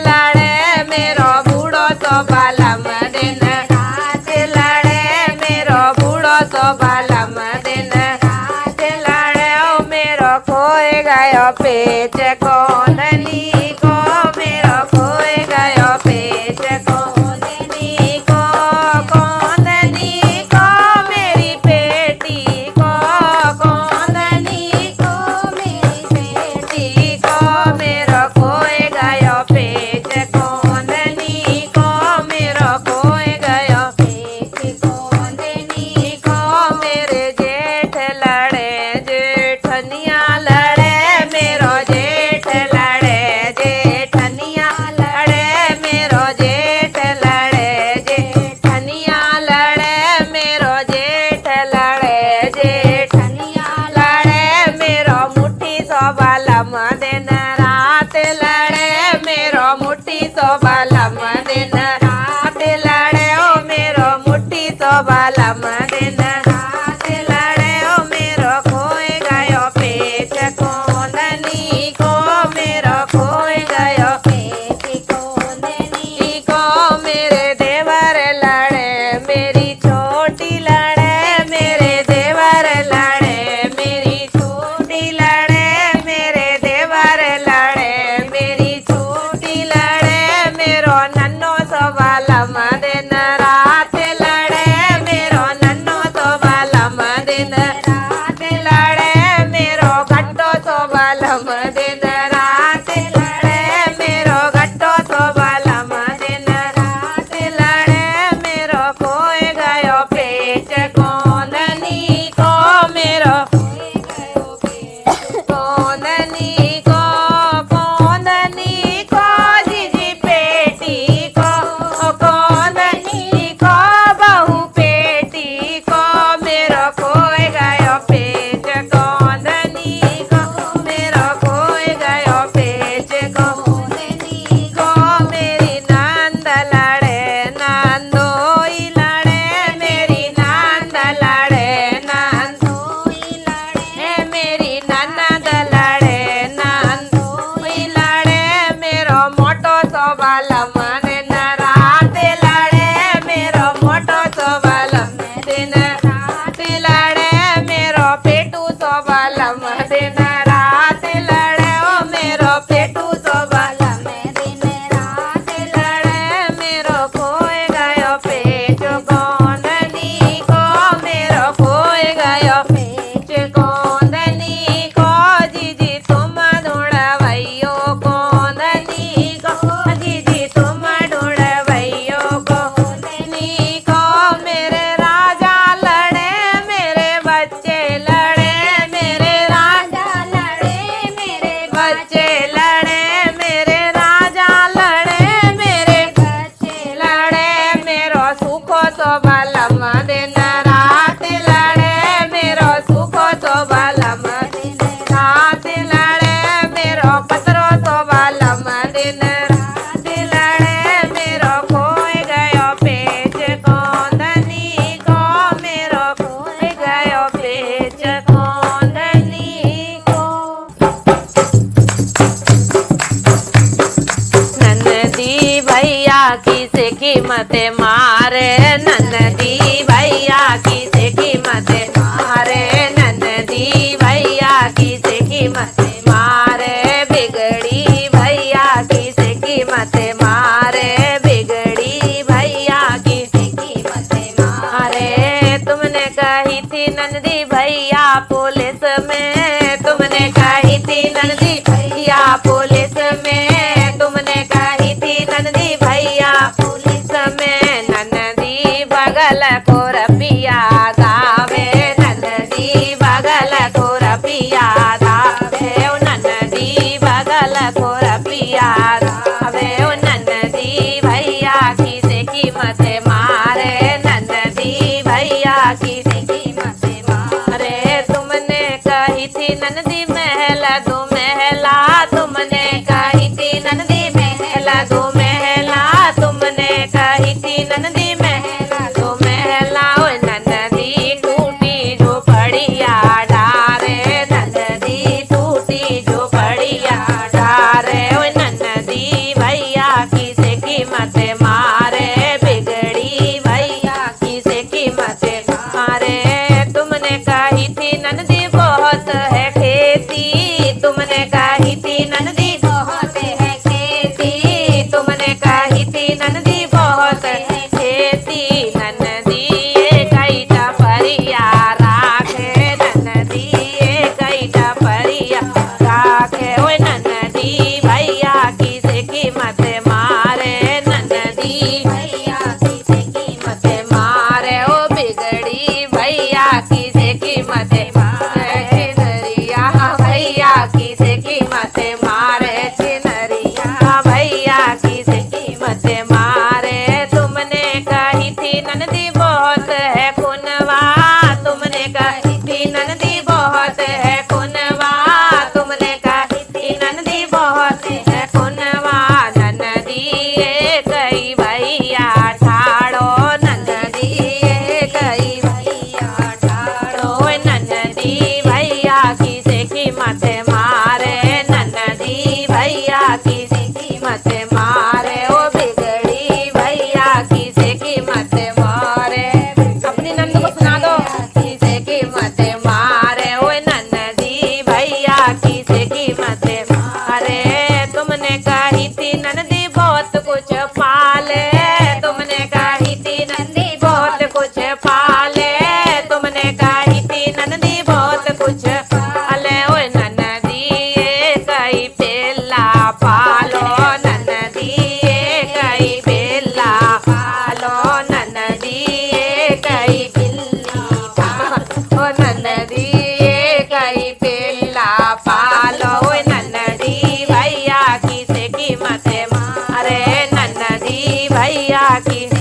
लड़े मेरो बूढ़ो तो बालम दिन रात लड़े मेरो बूढ़ो तो बालम दिन रात लड़े ओ मेरो खोए गयो पेच कोंदनी को मेरो खोए गयो पेच कोंदनी को कोंदनी को मेरी पेटी को कोंदनी को मेरी पेटी को मेरो खोए गयो पेच कोंदनी को मेरो खोए गयो पेच कोंदनी को मेरे जेठ लड़े जेठनिया लड़े मेरो जेठ लड़े जेठनिया लड़े मेरो जेठ लड़े जेठनिया लड़े मेरो जेठ लड़े जेठनिया लड़े मेरो मुट्ठी सो बालम दिन रात लड़े मेरो मुट्ठी सो बालम दिन रात लड़े ओ मेरो मुट्ठी सो बालम दिन रात लड़े ओ मेरो खोए गयो पेच कोंदनी को मेरो खोए गयो पेच कोंदनी को मेरे देवर लड़े मेरी छोटी लड़े मेरे देवर लड़े मेरी छोटी लड़े मेरे देवर लड़े मेरी छोटी लड़े मेरो नन्नो सो बालम दिन रात लड़े मेरो नन्नो सो बालम दिन रात लड़े मेरो घट्टो सो बालम दिन रात लड़े मेरो घट्टो सो बालम दिन रात लड़े मेरो खोए गयो पेच कोंदनी को मेरो खोए गयो पेच कोंदनी को कोंदनी को जीजी पेटी को कोंदनी को बहू पेटी को मेरो खोए गयो पेच कोंदनी को मेरो खोए गयो पेच कोंदनी को मेरी नंद लड़े नंदोई लड़े मेरी नंद लड़े नंदोई लड़े मेरी ननद लड़े नंदोई लड़े मेरो मोटो सो बालम दिन रात लड़े मेरो मोटो सो बालम दिन रात लड़े मेरो पेटू सो बालम दिन रात लड़े ओ मेरो पेटू सो बालम दिन रात लड़े मेरो खोए गयो पेच कोंदनी को मेरो खोए गयो पेच कोंदनी को जीजी तुम ढूंढवैयो कोंदनी को जीजी तुम ढूंढवैयो कोंदनी को मेरे राजा लड़े मेरे बच्चे लड़े मेरे राजा लड़े मेरे बच्चे लड़े मेरे राजा लड़े मेरे बच्चे लड़े मेरो सुखो तो बालम दिन रात लड़े मेरो सुखो तो बालम दिन रात लड़े मेरो पत्रो तो बालम दिन रात लड़े मेरो खोए गयो पेच कोंदनी को मेरो खोए गयो पेच कोंदनी को नन्दी भैया की से कीमत मारे नन्दी भैया की से कीमत मारे नन्दी भैया की से कीमत मारे बिगड़ी भैया की से कीमत मारे बिगड़ी भैया की से कीमत मारे तुमने कही थी नंदी भैया पुलिस में तुमने कही थी नंदी भैया पुलिस में तुमने कही थी नंदी भैया पुलिस में नंदी बगल को रपिया गावे नंदी बगल को रपिया गावे नंदी बगल को रपिया गावे नंदी भैया की से कीमत मारे नंदी भैया की से कीमत मारे तुमने कही थी नंदी महला दो महला तुमने कही थी नंदी महला दो महला तुमने कही थी नंदी महला दो महला ओ नंदी टूटी जो पड़िया डारे नंदी टूटी जो पड़िया डारे ओ नंदी भैया भैया की